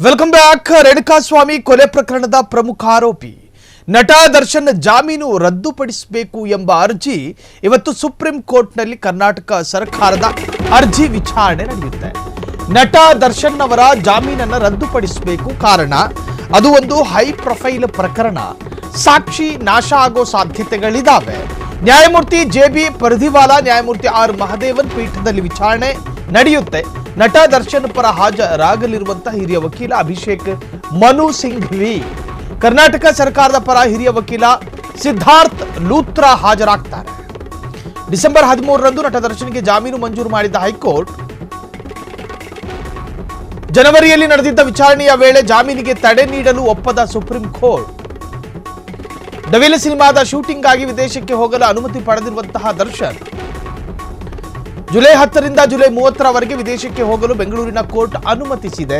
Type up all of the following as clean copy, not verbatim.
Welcome back. Renukaswamy ಕೊಲೆ ಪ್ರಕರಣದ ಪ್ರಮುಖ ಆರೋಪಿ ನಟ ದರ್ಶನ್ ಜಾಮೀನು ರದ್ದುಪಡಿಸಬೇಕು ಎಂಬ ಅರ್ಜಿ ಇವತ್ತು ಸುಪ್ರೀಂ ಕೋರ್ಟ್ನಲ್ಲಿ ಕರ್ನಾಟಕ ಸರ್ಕಾರದ ಅರ್ಜಿ ವಿಚಾರಣೆ ನಡೆಯುತ್ತೆ. ನಟ ದರ್ಶನ್ ಅವರ ಜಾಮೀನನ್ನು ರದ್ದುಪಡಿಸಬೇಕು. ಕಾರಣ ಅದು ಒಂದು ಹೈ ಪ್ರೊಫೈಲ್ ಪ್ರಕರಣ, ಸಾಕ್ಷಿ ನಾಶ ಆಗೋ ಸಾಧ್ಯತೆಗಳಿದಾವೆ. ನ್ಯಾಯಮೂರ್ತಿ ಜೆ.ಬಿ. ಪರ್ದಿವಾಲಾ, ನ್ಯಾಯಮೂರ್ತಿ ಆರ್ ಮಹದೇವನ್ ಪೀಠದಲ್ಲಿ ವಿಚಾರಣೆ ನಡೆಯುತ್ತೆ. ನಟ ದರ್ಶನ್ ಪರ ಹಾಜರಾಗಲಿರುವಂತಹ ಹಿರಿಯ ವಕೀಲ ಅಭಿಷೇಕ್ ಮನು ಸಿಂಘ್ವಿ, ಕರ್ನಾಟಕ ಸರ್ಕಾರದ ಪರ ಹಿರಿಯ ವಕೀಲ ಸಿದ್ಧಾರ್ಥ್ ಲೂತ್ರಾ ಹಾಜರಾಗ್ತಾರೆ. ಡಿಸೆಂಬರ್ 13ರಂದು ನಟ ದರ್ಶನ್ಗೆ ಜಾಮೀನು ಮಂಜೂರು ಮಾಡಿದ್ದ ಹೈಕೋರ್ಟ್ ಜನವರಿಯಲ್ಲಿ ನಡೆದಿದ್ದ ವಿಚಾರಣೆಯ ವೇಳೆ ಜಾಮೀನಿಗೆ ತಡೆ ನೀಡಲು ಒಪ್ಪದ ಸುಪ್ರೀಂ ಕೋರ್ಟ್. ಡವಿಲ್ ಸಿನಿಮಾದ ಶೂಟಿಂಗ್ ಆಗಿ ವಿದೇಶಕ್ಕೆ ಹೋಗಲು ಅನುಮತಿ ಪಡೆದಿರುವಂತಹ ದರ್ಶನ್ ಜುಲೈ 10ರಿಂದ ಜುಲೈ 30ರವರೆಗೆ ವಿದೇಶಕ್ಕೆ ಹೋಗಲು ಬೆಂಗಳೂರಿನ ಕೋರ್ಟ್ ಅನುಮತಿಸಿದೆ.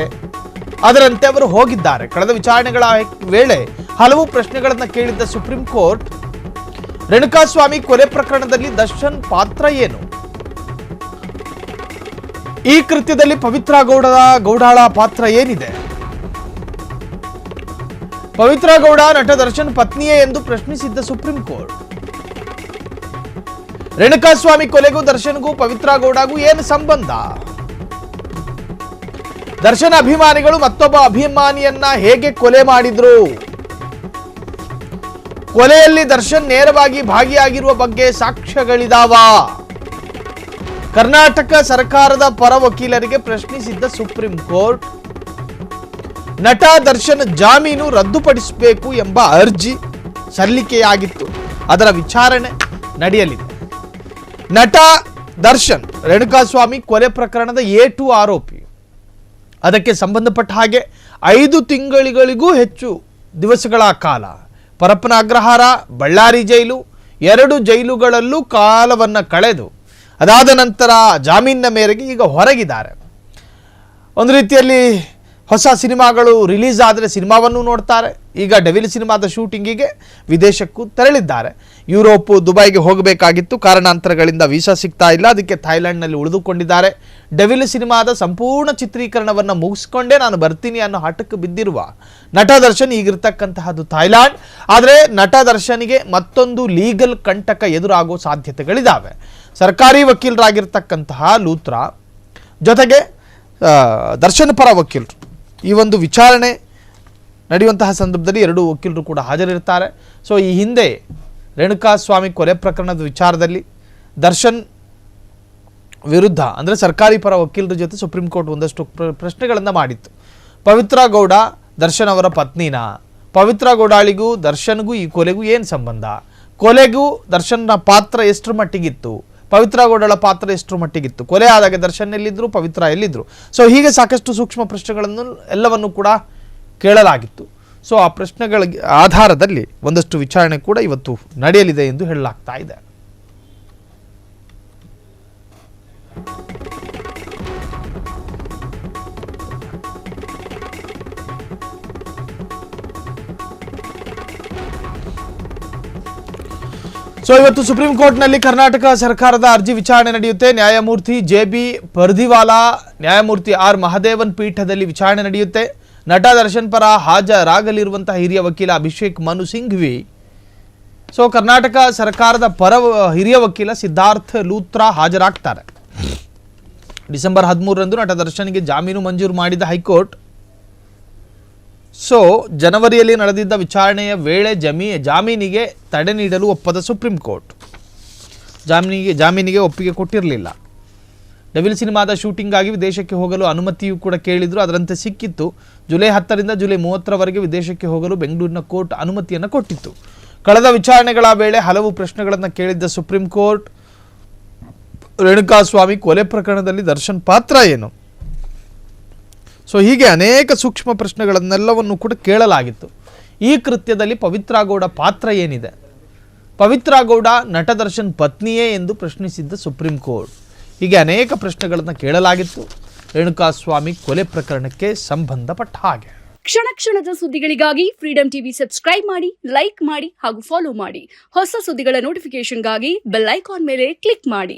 ಅದರಂತೆ ಅವರು ಹೋಗಿದ್ದಾರೆ. ಕಳೆದ ವಿಚಾರಣೆಗಳ ವೇಳೆ ಹಲವು ಪ್ರಶ್ನೆಗಳನ್ನು ಕೇಳಿದ್ದ ಸುಪ್ರೀಂ ಕೋರ್ಟ್, ರೇಣುಕಾಸ್ವಾಮಿ ಕೊಲೆ ಪ್ರಕರಣದಲ್ಲಿ ದರ್ಶನ್ ಪಾತ್ರ ಏನು, ಈ ಕೃತ್ಯದಲ್ಲಿ ಪವಿತ್ರ ಗೌಡಾಳ ಪಾತ್ರ ಏನಿದೆ, ಪವಿತ್ರ ಗೌಡ ನಟ ದರ್ಶನ್ ಪತ್ನಿಯೇ ಎಂದು ಪ್ರಶ್ನಿಸಿದ್ದ ಸುಪ್ರೀಂ ಕೋರ್ಟ್, ರೇಣುಕಾಸ್ವಾಮಿ ಕೊಲೆಗೂ ದರ್ಶನ್ಗೂ ಪವಿತ್ರ ಗೌಡಗೂ ಏನು ಸಂಬಂಧ, ದರ್ಶನ್ ಅಭಿಮಾನಿಗಳು ಮತ್ತೊಬ್ಬ ಅಭಿಮಾನಿಯನ್ನ ಹೇಗೆ ಕೊಲೆ ಮಾಡಿದ್ರು, ಕೊಲೆಯಲ್ಲಿ ದರ್ಶನ್ ನೇರವಾಗಿ ಭಾಗಿಯಾಗಿರುವ ಬಗ್ಗೆ ಸಾಕ್ಷ್ಯಗಳಿದಾವ, ಕರ್ನಾಟಕ ಸರ್ಕಾರದ ಪರ ವಕೀಲರಿಗೆ ಪ್ರಶ್ನಿಸಿದ್ದ ಸುಪ್ರೀಂ ಕೋರ್ಟ್, ನಟ ದರ್ಶನ್ ಜಾಮೀನು ರದ್ದುಪಡಿಸಬೇಕು ಎಂಬ ಅರ್ಜಿ ಸಲ್ಲಿಕೆಯಾಗಿತ್ತು. ಅದರ ವಿಚಾರಣೆ ನಡೆಯಲಿದೆ. ನಟ ದರ್ಶನ್ ರೇಣುಕಾಸ್ವಾಮಿ ಕೊಲೆ ಪ್ರಕರಣದ A2 ಆರೋಪಿ. ಅದಕ್ಕೆ ಸಂಬಂಧಪಟ್ಟ ಹಾಗೆ 5 ತಿಂಗಳಿಗೂ ಹೆಚ್ಚು ದಿವಸಗಳ ಕಾಲ ಪರಪ್ಪನ ಅಗ್ರಹಾರ, ಬಳ್ಳಾರಿ ಜೈಲು, 2 ಜೈಲುಗಳಲ್ಲೂ ಕಾಲವನ್ನು ಕಳೆದು ಅದಾದ ನಂತರ ಜಾಮೀನಿನ ಮೇರೆಗೆ ಈಗ ಹೊರಗಿದ್ದಾರೆ. ಒಂದು ರೀತಿಯಲ್ಲಿ ಹೊಸ ಸಿನಿಮಾಗಳು ರಿಲೀಸ್ ಆದರೆ ಸಿನಿಮಾವನ್ನು ನೋಡ್ತಾರೆ. ಈಗ ಡೆವಿಲ್ ಸಿನಿಮಾದ ಶೂಟಿಂಗಿಗೆ ವಿದೇಶಕ್ಕೂ ತೆರಳಿದ್ದಾರೆ. ಯುರೋಪ್, ದುಬೈಗೆ ಹೋಗಬೇಕಾಗಿತ್ತು, ಕಾರಣಾಂತರಗಳಿಂದ ವೀಸಾ ಸಿಗ್ತಾ ಇಲ್ಲ, ಅದಕ್ಕೆ ಥೈಲ್ಯಾಂಡ್ನಲ್ಲಿ ಉಳಿದುಕೊಂಡಿದ್ದಾರೆ. ಡೆವಿಲ್ ಸಿನಿಮಾದ ಸಂಪೂರ್ಣ ಚಿತ್ರೀಕರಣವನ್ನು ಮುಗಿಸ್ಕೊಂಡೇ ನಾನು ಬರ್ತೀನಿ ಅನ್ನೋ ಹಠಕ್ಕೆ ಬಿದ್ದಿರುವ ನಟ ದರ್ಶನ್ ಈಗಿರ್ತಕ್ಕಂತಹದ್ದು ಥೈಲ್ಯಾಂಡ್. ಆದರೆ ನಟ ದರ್ಶನ್ಗೆ ಮತ್ತೊಂದು ಲೀಗಲ್ ಕಂಟಕ ಎದುರಾಗೋ ಸಾಧ್ಯತೆಗಳಿದ್ದಾವೆ. ಸರ್ಕಾರಿ ವಕೀಲರಾಗಿರ್ತಕ್ಕಂತಹ ಲೂತ್ರಾ ಜೊತೆಗೆ ದರ್ಶನ್ ಪರ ವಕೀಲರು ಈ ಒಂದು ವಿಚಾರಣೆ ನಡೆಯುವಂತಹ ಸಂದರ್ಭದಲ್ಲಿ 2 ವಕೀಲರು ಕೂಡ ಹಾಜರಿರ್ತಾರೆ. ಸೊ ಈ ಹಿಂದೆ ರೇಣುಕಾಸ್ವಾಮಿ ಕೊಲೆ ಪ್ರಕರಣದ ವಿಚಾರದಲ್ಲಿ ದರ್ಶನ್ ವಿರುದ್ಧ ಅಂದರೆ ಸರ್ಕಾರಿ ಪರ ವಕೀಲರ ಜೊತೆ ಸುಪ್ರೀಂ ಕೋರ್ಟ್ ಒಂದಷ್ಟು ಪ್ರಶ್ನೆಗಳನ್ನು ಮಾಡಿತ್ತು. ಪವಿತ್ರ ಗೌಡ ದರ್ಶನ್ ಅವರ ಪತ್ನಿನಾ, ಪವಿತ್ರ ಗೌಡಾಳಿಗೂ ದರ್ಶನ್ಗೂ ಈ ಕೊಲೆಗೂ ಏನು ಸಂಬಂಧ, ಕೊಲೆಗೂ ದರ್ಶನ್ನ ಪಾತ್ರ ಎಷ್ಟರ ಮಟ್ಟಿಗಿತ್ತು, ಪವಿತ್ರ ಗೌಡಳ ಪಾತ್ರ ಎಷ್ಟರ ಮಟ್ಟಿಗಿತ್ತು, ಕೊಲೆ ಆದಾಗ ದರ್ಶನ್ ಎಲ್ಲಿದ್ರು, ಪವಿತ್ರ ಎಲ್ಲಿದ್ರು. ಸೊ ಹೀಗೆ ಸಾಕಷ್ಟು ಸೂಕ್ಷ್ಮ ಪ್ರಶ್ನೆಗಳನ್ನು ಎಲ್ಲವನ್ನು ಕೂಡ ಕೇಳಲಾಗಿತ್ತು. ಸೊ ಆ ಪ್ರಶ್ನೆಗಳ ಆಧಾರದಲ್ಲಿ ಒಂದಷ್ಟು ವಿಚಾರಣೆ ಕೂಡ ಇವತ್ತು ನಡೆಯಲಿದೆ ಎಂದು ಹೇಳಲಾಗ್ತಾ ಇದೆ. ಸೊ ಇವತ್ತು ಸುಪ್ರೀಂ ಕೋರ್ಟ್ನಲ್ಲಿ ಕರ್ನಾಟಕ ಸರ್ಕಾರದ ಅರ್ಜಿ ವಿಚಾರಣೆ ನಡೆಯುತ್ತೆ. ನ್ಯಾಯಮೂರ್ತಿ ಜೆ.ಬಿ. ಪರ್ದಿವಾಲಾ, ನ್ಯಾಯಮೂರ್ತಿ ಆರ್ ಮಹದೇವನ್ ಪೀಠದಲ್ಲಿ ವಿಚಾರಣೆ ನಡೆಯುತ್ತೆ. ನಟ ದರ್ಶನ್ ಪರ ಹಾಜರಾಗಲಿರುವಂತಹ ಹಿರಿಯ ವಕೀಲ ಅಭಿಷೇಕ್ ಮನು ಸಿಂಘ್ವಿ, ಸೊ ಕರ್ನಾಟಕ ಸರ್ಕಾರದ ಪರ ಹಿರಿಯ ವಕೀಲ ಸಿದ್ಧಾರ್ಥ್ ಲೂತ್ರಾ ಹಾಜರಾಗ್ತಾರೆ. ಡಿಸೆಂಬರ್ 13ರಂದು ನಟ ದರ್ಶನ್ಗೆ ಜಾಮೀನು ಮಂಜೂರು ಮಾಡಿದ ಹೈಕೋರ್ಟ್. ಸೊ ಜನವರಿಯಲ್ಲಿ ನಡೆದಿದ್ದ ವಿಚಾರಣೆಯ ವೇಳೆ ಜಾಮೀನಿಗೆ ತಡೆ ನೀಡಲು ಒಪ್ಪದ ಸುಪ್ರೀಂ ಕೋರ್ಟ್. ಜಾಮೀನಿಗೆ ಒಪ್ಪಿಗೆ ಕೊಟ್ಟಿರಲಿಲ್ಲ. ಡೆವಿಲ್ ಸಿನಿಮಾದ ಶೂಟಿಂಗ್ ಆಗಿ ವಿದೇಶಕ್ಕೆ ಹೋಗಲು ಅನುಮತಿಯೂ ಕೂಡ ಕೇಳಿದ್ರು, ಅದರಂತೆ ಸಿಕ್ಕಿತ್ತು. ಜುಲೈ 10ರಿಂದ ಜುಲೈ 30ರವರೆಗೆ ವಿದೇಶಕ್ಕೆ ಹೋಗಲು ಬೆಂಗಳೂರಿನ ಕೋರ್ಟ್ ಅನುಮತಿಯನ್ನು ಕೊಟ್ಟಿತ್ತು. ಕಳೆದ ವಿಚಾರಣೆಗಳ ವೇಳೆ ಹಲವು ಪ್ರಶ್ನೆಗಳನ್ನು ಕೇಳಿದ್ದ ಸುಪ್ರೀಂ ಕೋರ್ಟ್, ರೇಣುಕಾಸ್ವಾಮಿ ಕೊಲೆ ಪ್ರಕರಣದಲ್ಲಿ ದರ್ಶನ್ ಪಾತ್ರ ಏನು, ಸೊ ಹೀಗೆ ಅನೇಕ ಸೂಕ್ಷ್ಮ ಪ್ರಶ್ನೆಗಳನ್ನೆಲ್ಲವನ್ನು ಕೂಡ ಕೇಳಲಾಗಿತ್ತು. ಈ ಕೃತ್ಯದಲ್ಲಿ ಪವಿತ್ರ ಗೌಡ ಪಾತ್ರ ಏನಿದೆ, ಪವಿತ್ರ ಗೌಡ ನಟ ದರ್ಶನ್ ಪತ್ನಿಯೇ ಎಂದು ಪ್ರಶ್ನಿಸಿದ್ದ ಸುಪ್ರೀಂ ಕೋರ್ಟ್. ಹೀಗೆ ಅನೇಕ ಪ್ರಶ್ನೆಗಳನ್ನು ಕೇಳಲಾಗಿತ್ತು ರೇಣುಕಾಸ್ವಾಮಿ ಕೊಲೆ ಪ್ರಕರಣಕ್ಕೆ ಸಂಬಂಧಪಟ್ಟ ಹಾಗೆ. ಕ್ಷಣ ಕ್ಷಣದ ಸುದ್ದಿಗಳಿಗಾಗಿ ಫ್ರೀಡಂ ಟಿವಿ ಸಬ್ಸ್ಕ್ರೈಬ್ ಮಾಡಿ, ಲೈಕ್ ಮಾಡಿ ಹಾಗೂ ಫಾಲೋ ಮಾಡಿ. ಹೊಸ ಸುದ್ದಿಗಳ ನೋಟಿಫಿಕೇಶನ್ಗಾಗಿ ಬೆಲ್ ಐಕಾನ್ ಮೇಲೆ ಕ್ಲಿಕ್ ಮಾಡಿ.